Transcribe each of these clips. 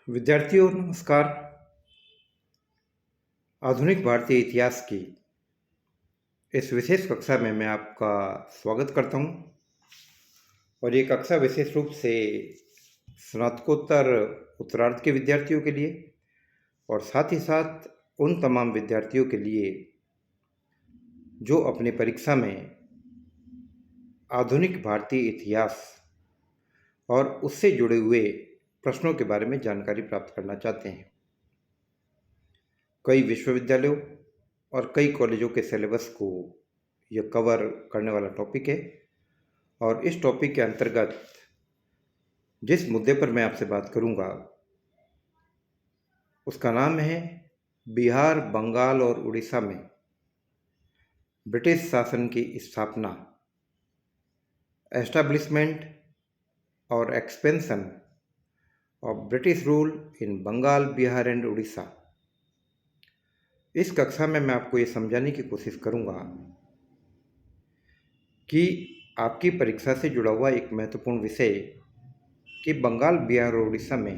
विद्यार्थियों नमस्कार। आधुनिक भारतीय इतिहास की इस विशेष कक्षा में मैं आपका स्वागत करता हूं। और ये कक्षा विशेष रूप से स्नातकोत्तर उत्तरार्ध के विद्यार्थियों के लिए और साथ ही साथ उन तमाम विद्यार्थियों के लिए जो अपनी परीक्षा में आधुनिक भारतीय इतिहास और उससे जुड़े हुए प्रश्नों के बारे में जानकारी प्राप्त करना चाहते हैं। कई विश्वविद्यालयों और कई कॉलेजों के सिलेबस को यह कवर करने वाला टॉपिक है। और इस टॉपिक के अंतर्गत जिस मुद्दे पर मैं आपसे बात करूंगा उसका नाम है बिहार, बंगाल और उड़ीसा में ब्रिटिश शासन की स्थापना, एस्टैब्लिशमेंट और expansion of British rule in Bengal, Bihar and Orissa. इस कक्षा में मैं आपको ये समझाने की कोशिश करूंगा कि आपकी परीक्षा से जुड़ा हुआ एक महत्वपूर्ण विषय कि बंगाल, बिहार और उड़ीसा में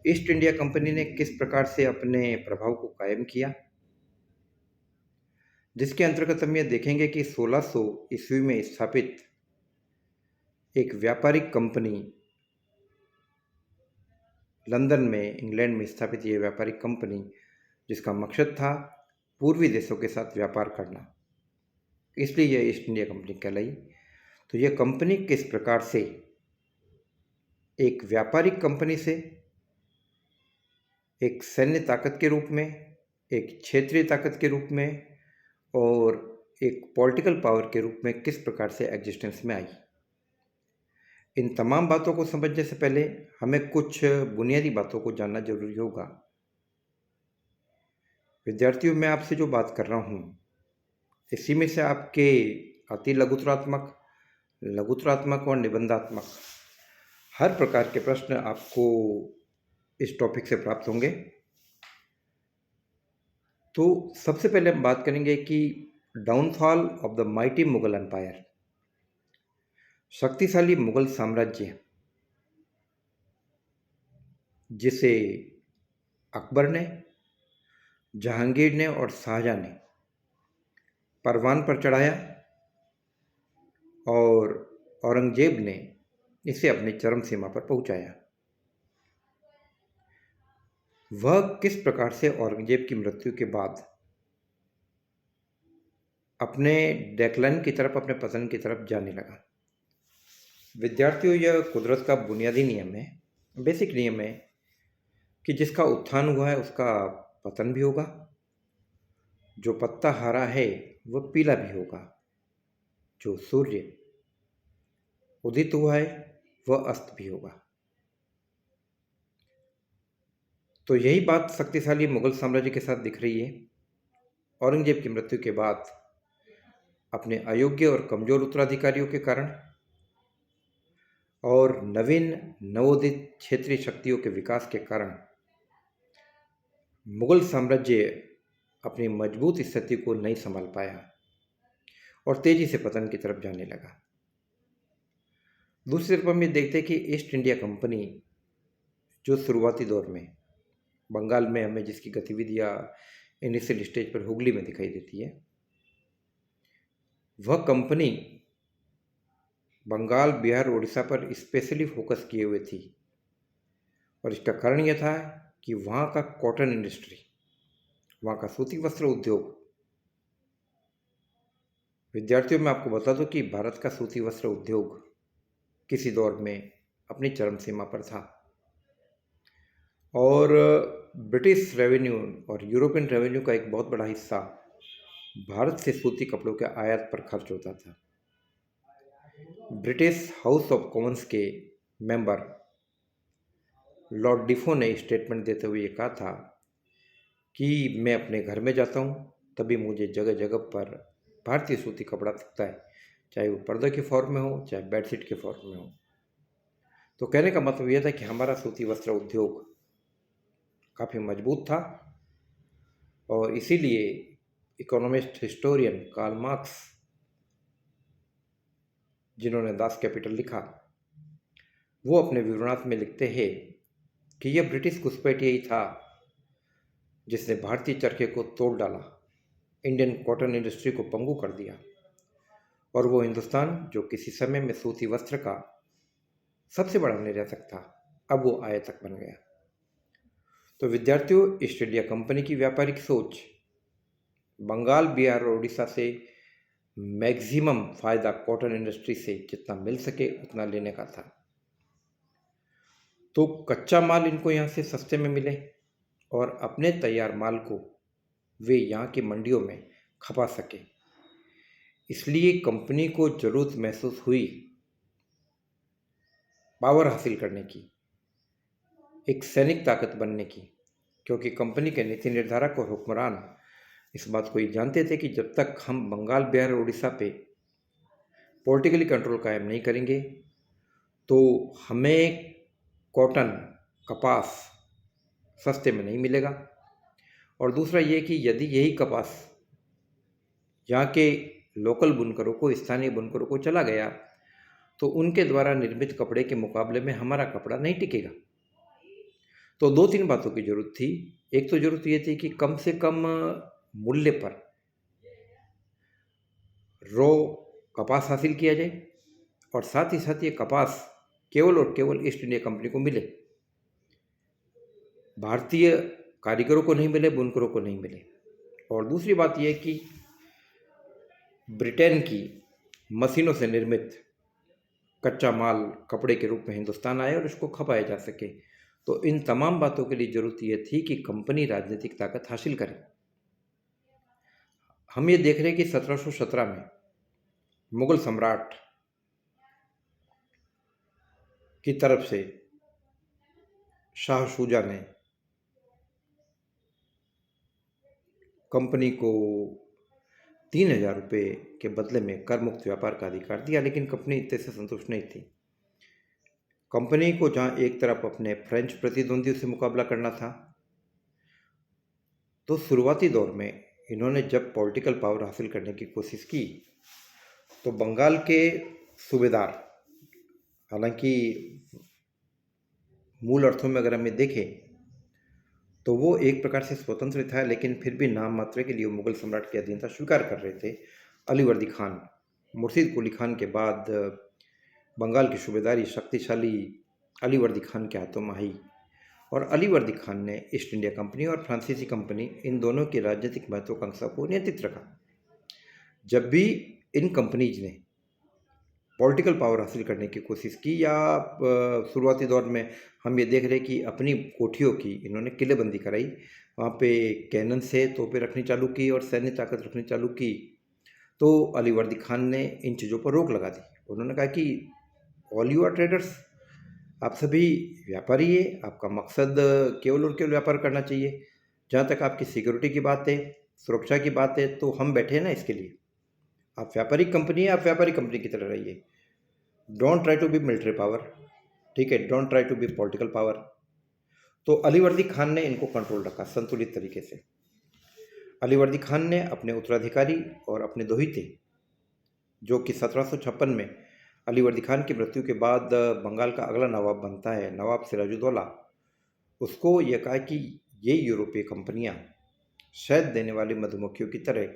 ईस्ट इंडिया कंपनी ने किस प्रकार से अपने प्रभाव को कायम किया, जिसके अंतर्गत हम ये देखेंगे कि 1600 ईस्वी में स्थापित एक व्यापारिक कंपनी, लंदन में, इंग्लैंड में स्थापित ये व्यापारिक कंपनी, जिसका मकसद था पूर्वी देशों के साथ व्यापार करना, इसलिए यह ईस्ट इंडिया कंपनी कहलाई। तो यह कंपनी किस प्रकार से एक व्यापारिक कंपनी से एक सैन्य ताकत के रूप में, एक क्षेत्रीय ताकत के रूप में और एक पॉलिटिकल पावर के रूप में किस प्रकार से एग्जिस्टेंस में आई। इन तमाम बातों को समझने से पहले हमें कुछ बुनियादी बातों को जानना जरूरी होगा। विद्यार्थियों, मैं आपसे जो बात कर रहा हूँ इसी में से आपके अति लघुतरात्मक, लघुतरात्मक और निबंधात्मक हर प्रकार के प्रश्न आपको इस टॉपिक से प्राप्त होंगे। तो सबसे पहले हम बात करेंगे कि downfall of the mighty Mughal empire, शक्तिशाली मुगल साम्राज्य जिसे अकबर ने, जहांगीर ने और शाहजहां ने परवान पर चढ़ाया और औरंगजेब ने इसे अपनी चरम सीमा पर पहुंचाया। वह किस प्रकार से औरंगजेब की मृत्यु के बाद अपने डेक्लाइन की तरफ, अपने पतन की तरफ जाने लगा। विद्यार्थियों, यह कुदरत का बुनियादी नियम है, बेसिक नियम है कि जिसका उत्थान हुआ है उसका पतन भी होगा। जो पत्ता हरा है वह पीला भी होगा। जो सूर्य उदित हुआ है वह अस्त भी होगा। तो यही बात शक्तिशाली मुगल साम्राज्य के साथ दिख रही है। औरंगजेब की मृत्यु के बाद अपने अयोग्य और कमजोर उत्तराधिकारियों के कारण और नवीन नवोदित क्षेत्रीय शक्तियों के विकास के कारण मुगल साम्राज्य अपनी मजबूत स्थिति को नहीं संभाल पाया और तेजी से पतन की तरफ जाने लगा। दूसरी तरफ हम ये देखते हैं कि ईस्ट इंडिया कंपनी जो शुरुआती दौर में बंगाल में हमें जिसकी गतिविधियां इनिशियल स्टेज पर हुगली में दिखाई देती है, वह कंपनी बंगाल, बिहार, उड़ीसा पर स्पेशली फोकस किए हुए थी। और इसका कारण यह था कि वहाँ का कॉटन इंडस्ट्री, वहाँ का सूती वस्त्र उद्योग, विद्यार्थियों मैं आपको बता दूं कि भारत का सूती वस्त्र उद्योग किसी दौर में अपनी चरम सीमा पर था और ब्रिटिश रेवेन्यू और यूरोपियन रेवेन्यू का एक बहुत बड़ा हिस्सा भारत से सूती कपड़ों के आयात पर खर्च होता था। ब्रिटिश हाउस ऑफ कॉमन्स के मेंबर लॉर्ड डिफो ने स्टेटमेंट देते हुए ये कहा था कि मैं अपने घर में जाता हूँ तभी मुझे जगह जगह पर भारतीय सूती कपड़ा दिखता है, चाहे वो पर्दे के फॉर्म में हो, चाहे बेडशीट के फॉर्म में हो। तो कहने का मतलब यह था कि हमारा सूती वस्त्र उद्योग काफ़ी मजबूत था और इसीलिए इकोनॉमिस्ट, हिस्टोरियन कार्ल मार्क्स, जिन्होंने दास कैपिटल लिखा, वो अपने विवरणार्थ में लिखते हैं कि यह ब्रिटिश घुसपैठ यही था जिसने भारतीय चरखे को तोड़ डाला, इंडियन कॉटन इंडस्ट्री को पंगु कर दिया, और वो हिंदुस्तान जो किसी समय में सूती वस्त्र का सबसे बड़ा निर्यातक था, अब वो आयातक बन गया। तो विद्यार्थियों, ईस्ट इंडिया कंपनी की व्यापारिक सोच बंगाल, बिहार और उड़ीसा से मैक्सिमम फायदा कॉटन इंडस्ट्री से जितना मिल सके उतना लेने का था। तो कच्चा माल इनको यहाँ से सस्ते में मिले और अपने तैयार माल को वे यहाँ की मंडियों में खपा सके, इसलिए कंपनी को जरूरत महसूस हुई पावर हासिल करने की, एक सैनिक ताकत बनने की, क्योंकि कंपनी के नीति निर्धारक और हुक्मरान इस बात को ये जानते थे कि जब तक हम बंगाल, बिहार और उड़ीसा पे पॉलिटिकली कंट्रोल कायम नहीं करेंगे तो हमें कॉटन, कपास सस्ते में नहीं मिलेगा। और दूसरा ये कि यदि यही कपास यहाँ के लोकल बुनकरों को, स्थानीय बुनकरों को चला गया तो उनके द्वारा निर्मित कपड़े के मुकाबले में हमारा कपड़ा नहीं टिकेगा। तो दो तीन बातों की जरूरत थी। एक तो जरूरत ये थी कि कम से कम मूल्य पर रॉ कपास हासिल किया जाए और साथ ही साथ ये कपास केवल और केवल ईस्ट इंडिया कंपनी को मिले, भारतीय कारीगरों को नहीं मिले, बुनकरों को नहीं मिले। और दूसरी बात यह कि ब्रिटेन की मशीनों से निर्मित कच्चा माल कपड़े के रूप में हिंदुस्तान आए और उसको खपाया जा सके। तो इन तमाम बातों के लिए जरूरत यह थी कि कंपनी राजनीतिक ताकत हासिल करे। हम ये देख रहे हैं कि 1717 में मुगल सम्राट की तरफ से शाह शुजा ने कंपनी को 3000 रुपये के बदले में कर मुक्त व्यापार का अधिकार दिया, लेकिन कंपनी इतने से संतुष्ट नहीं थी। कंपनी को जहां एक तरफ अपने फ्रेंच प्रतिद्वंदियों से मुकाबला करना था, तो शुरुआती दौर में इन्होंने जब पॉलिटिकल पावर हासिल करने की कोशिश की तो बंगाल के सूबेदार, हालांकि मूल अर्थों में अगर हमें देखें तो वो एक प्रकार से स्वतंत्र था, लेकिन फिर भी नाम मात्र के लिए मुगल सम्राट की अधीनता स्वीकार कर रहे थे। अलीवर्दी खान, मुर्शीद कुली खान के बाद बंगाल की सूबेदारी शक्तिशाली अलीवर्दी खान के हाथों में आई और अलीवर्दी खान ने ईस्ट इंडिया कंपनी और फ्रांसीसी कंपनी, इन दोनों की राजनीतिक महत्वाकांक्षा को नियंत्रित रखा। जब भी इन कंपनीज ने पॉलिटिकल पावर हासिल करने की कोशिश की या शुरुआती दौर में हम ये देख रहे कि अपनी कोठियों की इन्होंने किलेबंदी कराई, वहाँ पे कैनन से तोपें रखनी चालू की और सैन्य ताकत रखनी चालू की, तो अलीवर्दी खान ने इन चीज़ों पर रोक लगा दी। उन्होंने कहा कि ऑल यू आर ट्रेडर्स, आप सभी व्यापारी है, आपका मकसद केवल और केवल व्यापार करना चाहिए। जहाँ तक आपकी सिक्योरिटी की बात है, सुरक्षा की बात है, तो हम बैठे हैं ना इसके लिए। आप व्यापारिक कंपनी है, आप व्यापारिक कंपनी की तरह रहिए। Don't try to be military power, ठीक है, don't try to be political power. तो अलीवर्दी खान ने इनको कंट्रोल रखा संतुलित तरीके से। अलीवर्दी खान ने अपने उत्तराधिकारी और अपने दोहिते, जो कि 1756 में अलीवर्दी खान की मृत्यु के बाद बंगाल का अगला नवाब बनता है, नवाब सिराजुद्दौला, उसको यह कहा कि ये यूरोपीय कंपनियां शहद देने वाली मधुमक्खियों की तरह,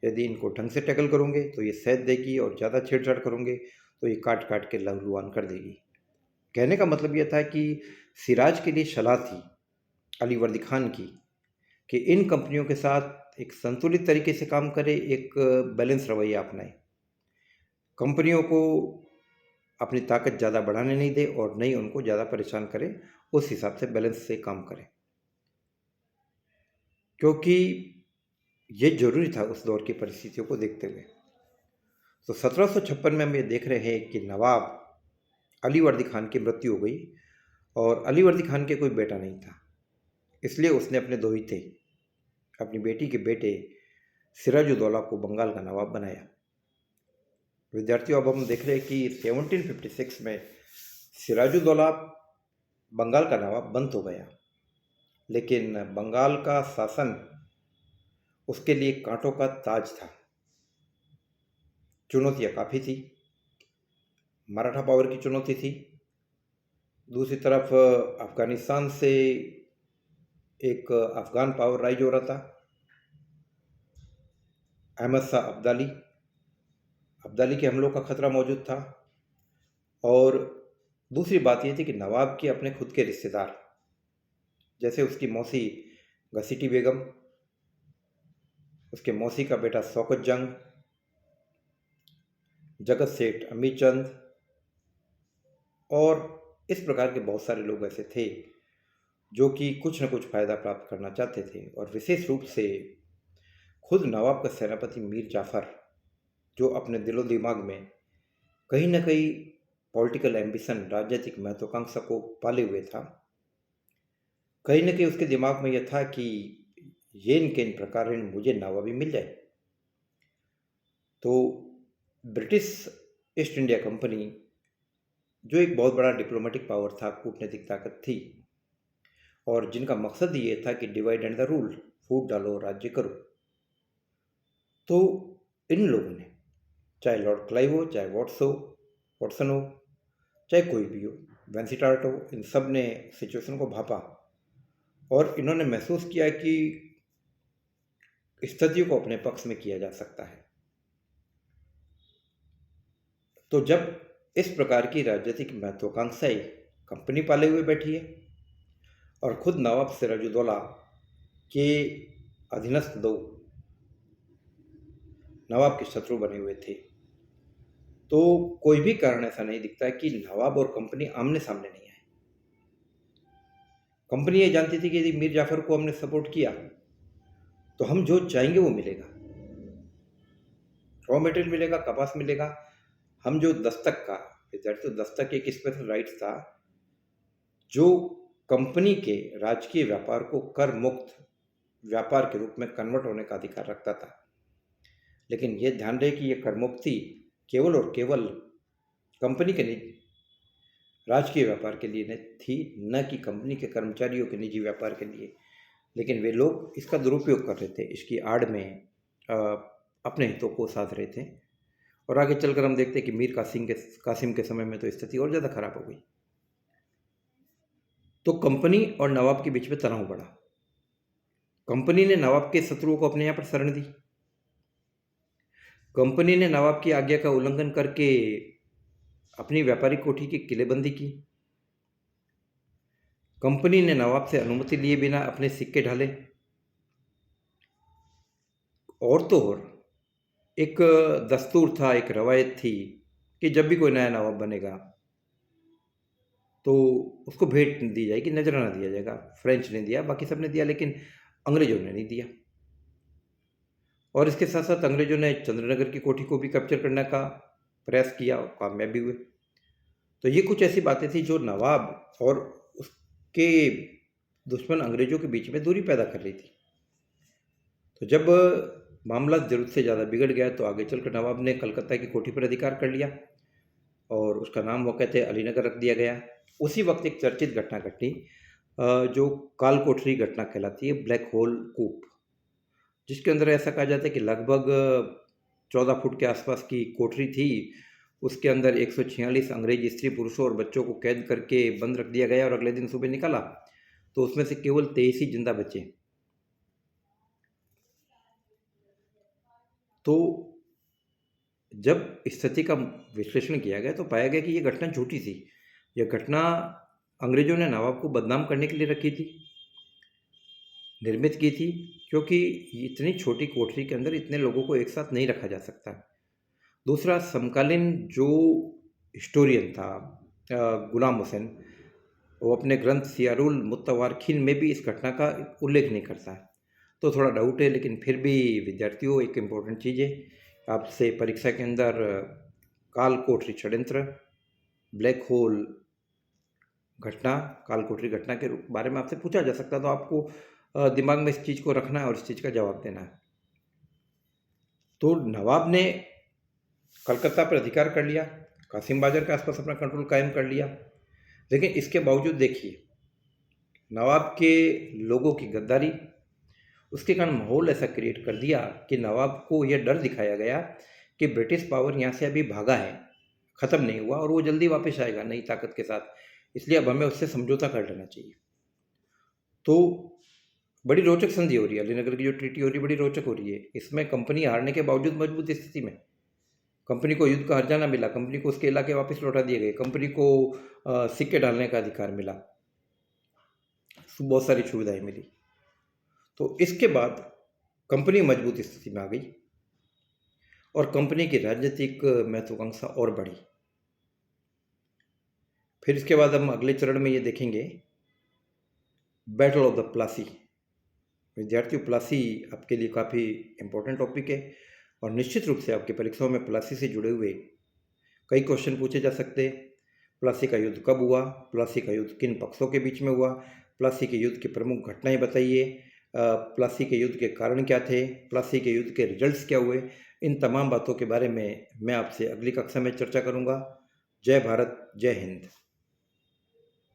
यदि इनको ढंग से टैकल करोगे तो ये शहद देगी और ज़्यादा छेड़छाड़ करोगे तो ये काट काट के लहूलुहान कर देगी। कहने का मतलब यह था कि सिराज के लिए सलाह थी अलीवर्दी खान की कि इन कंपनियों के साथ एक संतुलित तरीके से काम करे, एक बैलेंस रवैया अपनाए, कंपनियों को अपनी ताकत ज़्यादा बढ़ाने नहीं दे और नहीं उनको ज़्यादा परेशान करे, उस हिसाब से बैलेंस से काम करे, क्योंकि ये जरूरी था उस दौर की परिस्थितियों को देखते हुए। तो 1756 में हम ये देख रहे हैं कि नवाब अलीवर्दी खान की मृत्यु हो गई और अलीवर्दी खान के कोई बेटा नहीं था, इसलिए उसने अपने दोहिते, अपनी बेटी के बेटे सिराजुद्दौला को बंगाल का नवाब बनाया। विद्यार्थियों, अब हम देख रहे हैं कि 1756 में सिराजुद्दौला बंगाल का नवाब बन तो गया, लेकिन बंगाल का शासन उसके लिए कांटों का ताज था। चुनौतियाँ काफ़ी थी, मराठा पावर की चुनौती थी, दूसरी तरफ अफ़गानिस्तान से एक अफ़गान पावर राइज हो रहा था, अहमद शाह अब्दाली के हमलों का खतरा मौजूद था। और दूसरी बात ये थी कि नवाब के अपने खुद के रिश्तेदार, जैसे उसकी मौसी घसीटी बेगम, उसके मौसी का बेटा शौकत जंग, जगत सेठ अमीर चंद, और इस प्रकार के बहुत सारे लोग ऐसे थे जो कि कुछ न कुछ फ़ायदा प्राप्त करना चाहते थे। और विशेष रूप से खुद नवाब का सेनापति मीर जाफ़र, जो अपने दिलो दिमाग में कहीं न कहीं पॉलिटिकल एम्बिशन, राजनीतिक महत्वाकांक्षा को पाले हुए था। कहीं न कहीं उसके दिमाग में यह था कि येन केन प्रकारेण मुझे नवाबी मिल जाए। तो ब्रिटिश ईस्ट इंडिया कंपनी, जो एक बहुत बड़ा डिप्लोमेटिक पावर था, कूटनीतिक ताकत थी, और जिनका मकसद ये था कि डिवाइड एंड द रूल, फूट डालो राज्य करो। तो इन लोगों ने, चाहे लॉर्ड क्लाइव हो, चाहे वॉटसन हो, चाहे कोई भी हो, वेंसिटार्ट हो, इन सब ने सिचुएशन को भापा और इन्होंने महसूस किया कि स्थितियों को अपने पक्ष में किया जा सकता है। तो जब इस प्रकार की राजनीतिक महत्वाकांक्षाएं कंपनी पाले हुए बैठी है और खुद नवाब सिराजुद्दौला के अधीनस्थ लोग नवाब के शत्रु बने हुए थे, तो कोई भी कारण ऐसा नहीं दिखता कि नवाब और कंपनी आमने सामने नहीं आए। कंपनी ये जानती थी कि यदि मीर जाफर को हमने सपोर्ट किया तो हम जो चाहेंगे वो मिलेगा, रॉ मटेरियल मिलेगा, कपास मिलेगा। हम जो दस्तक का, विद्यार्थी दस्तक एक स्पेशल राइट्स था जो कंपनी के राजकीय व्यापार को कर मुक्त व्यापार के रूप में कन्वर्ट होने का अधिकार रखता था। लेकिन यह ध्यान रहे कि यह कर मुक्ति केवल और केवल कंपनी के निजी राजकीय व्यापार के लिए थी, न कि कंपनी के कर्मचारियों के निजी व्यापार के लिए। लेकिन वे लोग इसका दुरुपयोग कर रहे थे, इसकी आड़ में अपने हितों को साध रहे थे। और आगे चलकर हम देखते हैं कि मीर कासिम के समय में तो स्थिति और ज़्यादा खराब हो गई। तो कंपनी और नवाब के बीच में तनाव बढ़ा। कंपनी ने नवाब के शत्रुओं को अपने यहाँ पर शरण दी। कंपनी ने नवाब की आज्ञा का उल्लंघन करके अपनी व्यापारिक कोठी की किलेबंदी की। कंपनी ने नवाब से अनुमति लिए बिना अपने सिक्के ढाले। और तो और एक दस्तूर था, एक रवायत थी कि जब भी कोई नया नवाब बनेगा तो उसको भेंट दी जाएगी, नजराना दिया जाएगा। फ्रेंच ने दिया, बाकी सब ने दिया, लेकिन अंग्रेजों ने नहीं दिया। और इसके साथ साथ अंग्रेजों ने चंद्रनगर की कोठी को भी कैप्चर करने का प्रयास किया और कामयाब भी हुए। तो ये कुछ ऐसी बातें थी जो नवाब और उसके दुश्मन अंग्रेजों के बीच में दूरी पैदा कर रही थी। तो जब मामला ज़रूरत से ज़्यादा बिगड़ गया तो आगे चलकर नवाब ने कलकत्ता की कोठी पर अधिकार कर लिया और उसका नाम वो कहते अलीनगर रख दिया गया। उसी वक्त एक चर्चित घटना घटी जो काल कोठरी घटना कहलाती है, ब्लैक होल कूप, जिसके अंदर ऐसा कहा जाता है कि लगभग 14 फुट के आसपास की कोठरी थी। उसके अंदर 146 अंग्रेज स्त्री पुरुषों और बच्चों को कैद करके बंद रख दिया गया और अगले दिन सुबह निकाला तो उसमें से केवल 23 ही जिंदा बचे। तो जब स्थिति का विश्लेषण किया गया तो पाया गया कि ये घटना झूठी थी। यह घटना अंग्रेजों ने नवाब को बदनाम करने के लिए रखी थी, निर्मित की थी, क्योंकि इतनी छोटी कोठरी के अंदर इतने लोगों को एक साथ नहीं रखा जा सकता। दूसरा, समकालीन जो हिस्टोरियन था गुलाम हुसैन, वो अपने ग्रंथ सियारुल मुत्तवारखीन में भी इस घटना का उल्लेख नहीं करता है। तो थोड़ा डाउट है, लेकिन फिर भी विद्यार्थियों एक इम्पोर्टेंट चीज़ है, आपसे परीक्षा के अंदर काल कोठरी षड्यंत्र, ब्लैक होल घटना, काल कोठरी घटना के बारे में आपसे पूछा जा सकता, तो आपको दिमाग में इस चीज़ को रखना है और इस चीज़ का जवाब देना है। तो नवाब ने कलकत्ता पर अधिकार कर लिया, कासिम बाजार के आसपास अपना कंट्रोल कायम कर लिया, लेकिन इसके बावजूद देखिए नवाब के लोगों की गद्दारी, उसके कारण माहौल ऐसा क्रिएट कर दिया कि नवाब को यह डर दिखाया गया कि ब्रिटिश पावर यहाँ से अभी भागा है, ख़त्म नहीं हुआ और वो जल्दी वापस आएगा नई ताकत के साथ। इसलिए अब हमें उससे समझौता कर लेना चाहिए। तो बड़ी रोचक संधि हो रही है, अलीनगर की जो ट्रीटी हो रही है बड़ी रोचक हो रही है। इसमें कंपनी हारने के बावजूद मजबूत स्थिति में, कंपनी को युद्ध का हर्जाना मिला, कंपनी को उसके इलाके वापस लौटा दिए गए, कंपनी को सिक्के डालने का अधिकार मिला, बहुत सारी सुविधाएं मिली। तो इसके बाद कंपनी मजबूत स्थिति में आ गई और कंपनी की राजनीतिक महत्वाकांक्षा और बढ़ी। फिर इसके बाद हम अगले चरण में ये देखेंगे, बैटल ऑफ द प्लासी। विद्यार्थियों, प्लासी आपके लिए काफ़ी इम्पोर्टेंट टॉपिक है और निश्चित रूप से आपकी परीक्षाओं में प्लासी से जुड़े हुए कई क्वेश्चन पूछे जा सकते हैं। प्लासी का युद्ध कब हुआ, प्लासी का युद्ध किन पक्षों के बीच में हुआ, प्लासी के युद्ध की प्रमुख घटनाएं बताइए, प्लासी के युद्ध के कारण क्या थे, प्लासी के युद्ध के रिजल्ट्स क्या हुए। इन तमाम बातों के बारे में मैं आपसे अगली कक्षा में चर्चा करूंगा। जय भारत, जय हिंद।